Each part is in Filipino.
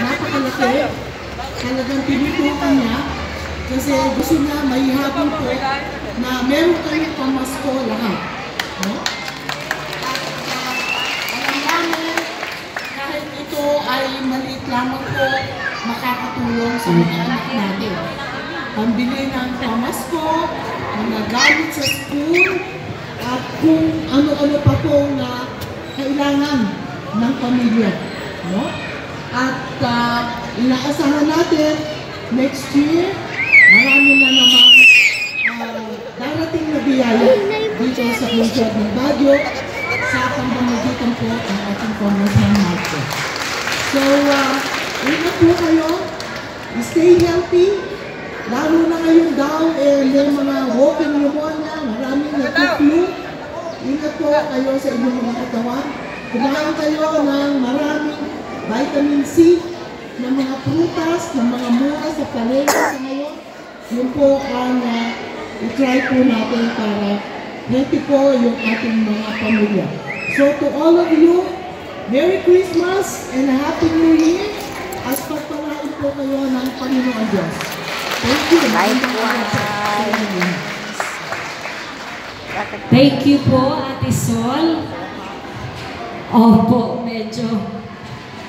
napakalaki. Talagang pinutukan niya kasi gusto niya maihapon po na meron kayong pamasko lahat. No? Alam namin, kahit ito ay maliit lamang po, makakatulong sa mga anak natin. Pambili ng pamasko, mga gamit sa school, at kung ano-ano pa po na kailangan ng pamilya. No? At inaasahan natin, next year, marami na naman darating na biyaya dito sa lungsod ng Baguio sa pamamagitan po ng ating Congressman Marcos. So, ingat po kayo, stay healthy, lalo na ngayon daw, may mga walking pneumonia, maraming nagkuklu. Ingat po kayo sa inyong mga katawan. Kumain kayo ng maraming vitamin C, ng mga prutas, ng mga mura sa palengke sa ngayon. Yun po ang i-try po natin para healthy po yung ating mga pamilya. So to all of you, Merry Christmas and a Happy New Year at pagpalain po kayo ng Panginoon Diyos. Thank you. Thank you po, Ate Sol. Opo, medyo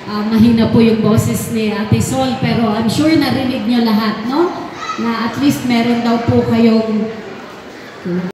mahina po yung boses ni Ate Sol, pero I'm sure narinig nyo lahat, no? Na at least meron daw po kayong